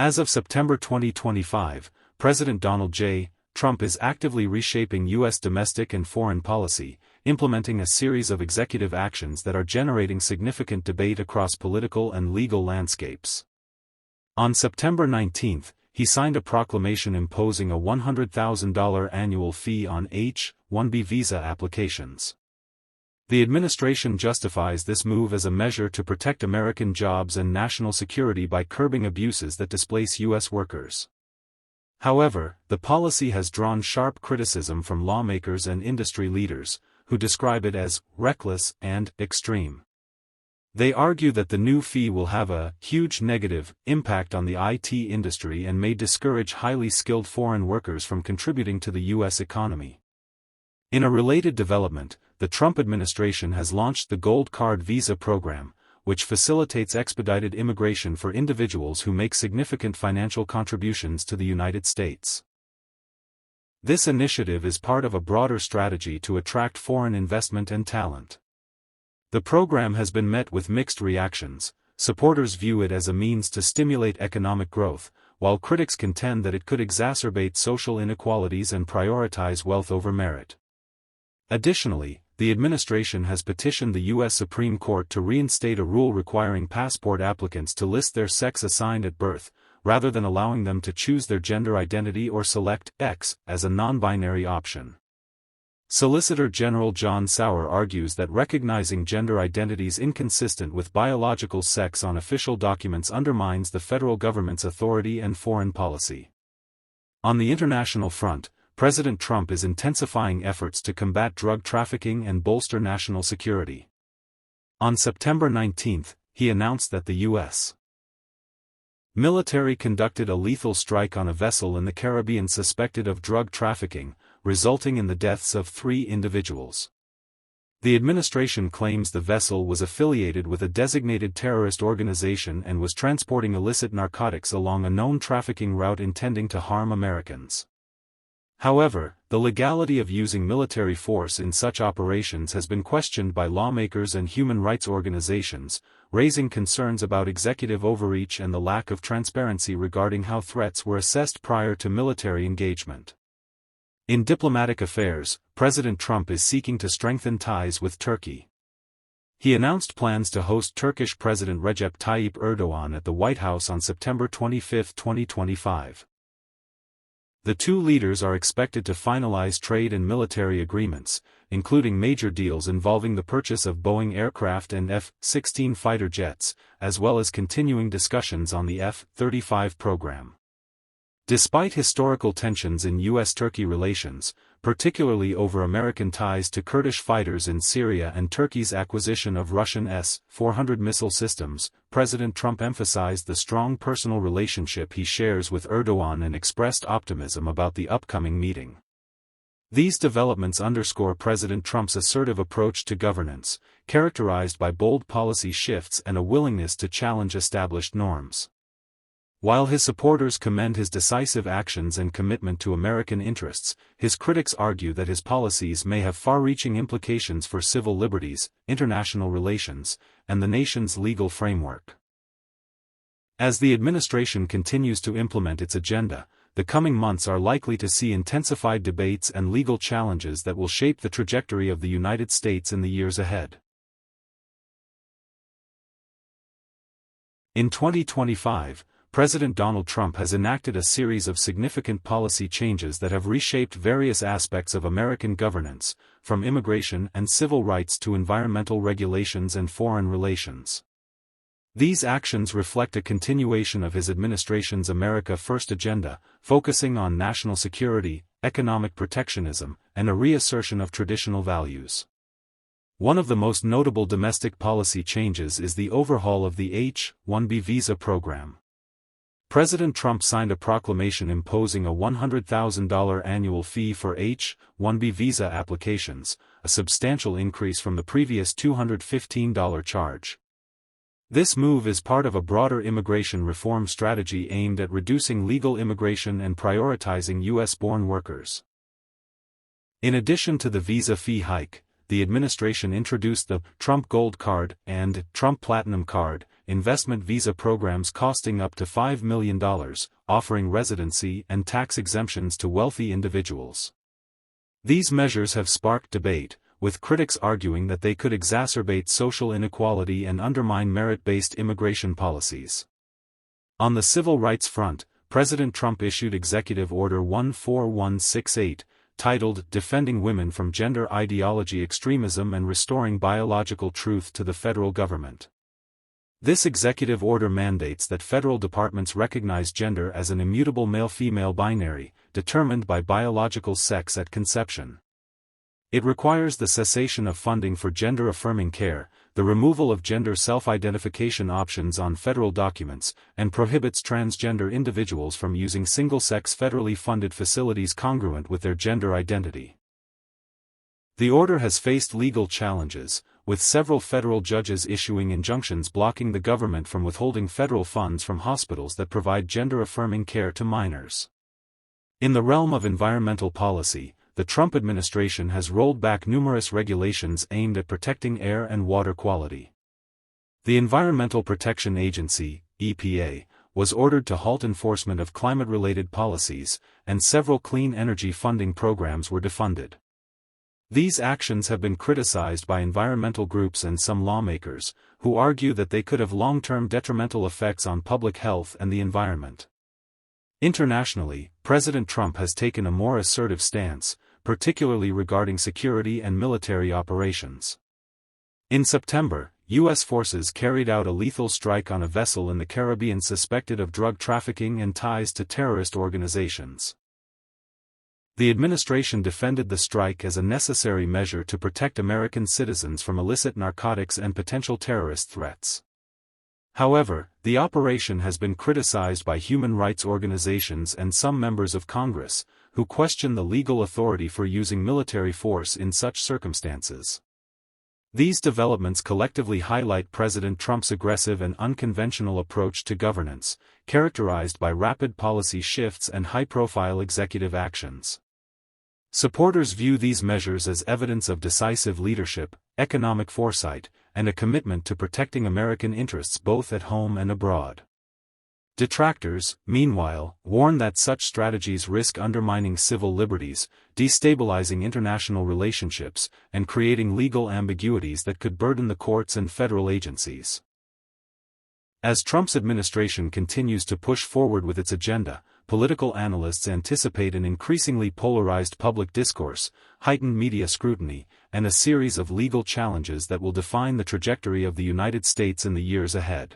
As of September 2025, President Donald J. Trump is actively reshaping U.S. domestic and foreign policy, implementing a series of executive actions that are generating significant debate across political and legal landscapes. On September 19, he signed a proclamation imposing a $100,000 annual fee on H-1B visa applications. The administration justifies this move as a measure to protect American jobs and national security by curbing abuses that displace U.S. workers. However, the policy has drawn sharp criticism from lawmakers and industry leaders, who describe it as reckless and extreme. They argue that the new fee will have a huge negative impact on the IT industry and may discourage highly skilled foreign workers from contributing to the U.S. economy. In a related development, the Trump administration has launched the Gold Card visa program, which facilitates expedited immigration for individuals who make significant financial contributions to the United States. This initiative is part of a broader strategy to attract foreign investment and talent. The program has been met with mixed reactions. Supporters view it as a means to stimulate economic growth, while critics contend that it could exacerbate social inequalities and prioritize wealth over merit. Additionally, the administration has petitioned the U.S. Supreme Court to reinstate a rule requiring passport applicants to list their sex assigned at birth, rather than allowing them to choose their gender identity or select X as a non-binary option. Solicitor General John Sauer argues that recognizing gender identities inconsistent with biological sex on official documents undermines the federal government's authority and foreign policy. On the international front, President Trump is intensifying efforts to combat drug trafficking and bolster national security. On September 19, he announced that the U.S. military conducted a lethal strike on a vessel in the Caribbean suspected of drug trafficking, resulting in the deaths of 3 individuals. The administration claims the vessel was affiliated with a designated terrorist organization and was transporting illicit narcotics along a known trafficking route intending to harm Americans. However, the legality of using military force in such operations has been questioned by lawmakers and human rights organizations, raising concerns about executive overreach and the lack of transparency regarding how threats were assessed prior to military engagement. In diplomatic affairs, President Trump is seeking to strengthen ties with Turkey. He announced plans to host Turkish President Recep Tayyip Erdogan at the White House on September 25, 2025. The two leaders are expected to finalize trade and military agreements, including major deals involving the purchase of Boeing aircraft and F-16 fighter jets, as well as continuing discussions on the F-35 program. Despite historical tensions in U.S.-Turkey relations, particularly over American ties to Kurdish fighters in Syria and Turkey's acquisition of Russian S-400 missile systems, President Trump emphasized the strong personal relationship he shares with Erdogan and expressed optimism about the upcoming meeting. These developments underscore President Trump's assertive approach to governance, characterized by bold policy shifts and a willingness to challenge established norms. While his supporters commend his decisive actions and commitment to American interests, his critics argue that his policies may have far-reaching implications for civil liberties, international relations, and the nation's legal framework. As the administration continues to implement its agenda, the coming months are likely to see intensified debates and legal challenges that will shape the trajectory of the United States in the years ahead. In 2025, President Donald Trump has enacted a series of significant policy changes that have reshaped various aspects of American governance, from immigration and civil rights to environmental regulations and foreign relations. These actions reflect a continuation of his administration's America First agenda, focusing on national security, economic protectionism, and a reassertion of traditional values. One of the most notable domestic policy changes is the overhaul of the H-1B visa program. President Trump signed a proclamation imposing a $100,000 annual fee for H-1B visa applications, a substantial increase from the previous $215 charge. This move is part of a broader immigration reform strategy aimed at reducing legal immigration and prioritizing U.S.-born workers. In addition to the visa fee hike, the administration introduced the Trump Gold Card and Trump Platinum Card, investment visa programs costing up to $5 million, offering residency and tax exemptions to wealthy individuals. These measures have sparked debate, with critics arguing that they could exacerbate social inequality and undermine merit-based immigration policies. On the civil rights front, President Trump issued Executive Order 14168, titled Defending Women from Gender Ideology Extremism and Restoring Biological Truth to the Federal Government. This executive order mandates that federal departments recognize gender as an immutable male-female binary, determined by biological sex at conception. It requires the cessation of funding for gender-affirming care, the removal of gender self-identification options on federal documents, and prohibits transgender individuals from using single-sex federally funded facilities congruent with their gender identity. The order has faced legal challenges, with several federal judges issuing injunctions blocking the government from withholding federal funds from hospitals that provide gender-affirming care to minors. In the realm of environmental policy, the Trump administration has rolled back numerous regulations aimed at protecting air and water quality. The Environmental Protection Agency, EPA, was ordered to halt enforcement of climate-related policies, and several clean energy funding programs were defunded. These actions have been criticized by environmental groups and some lawmakers, who argue that they could have long-term detrimental effects on public health and the environment. Internationally, President Trump has taken a more assertive stance, particularly regarding security and military operations. In September, U.S. forces carried out a lethal strike on a vessel in the Caribbean suspected of drug trafficking and ties to terrorist organizations. The administration defended the strike as a necessary measure to protect American citizens from illicit narcotics and potential terrorist threats. However, the operation has been criticized by human rights organizations and some members of Congress, who question the legal authority for using military force in such circumstances. These developments collectively highlight President Trump's aggressive and unconventional approach to governance, characterized by rapid policy shifts and high-profile executive actions. Supporters view these measures as evidence of decisive leadership, economic foresight, and a commitment to protecting American interests both at home and abroad. Detractors, meanwhile, warn that such strategies risk undermining civil liberties, destabilizing international relationships, and creating legal ambiguities that could burden the courts and federal agencies. As Trump's administration continues to push forward with its agenda, political analysts anticipate an increasingly polarized public discourse, heightened media scrutiny, and a series of legal challenges that will define the trajectory of the United States in the years ahead.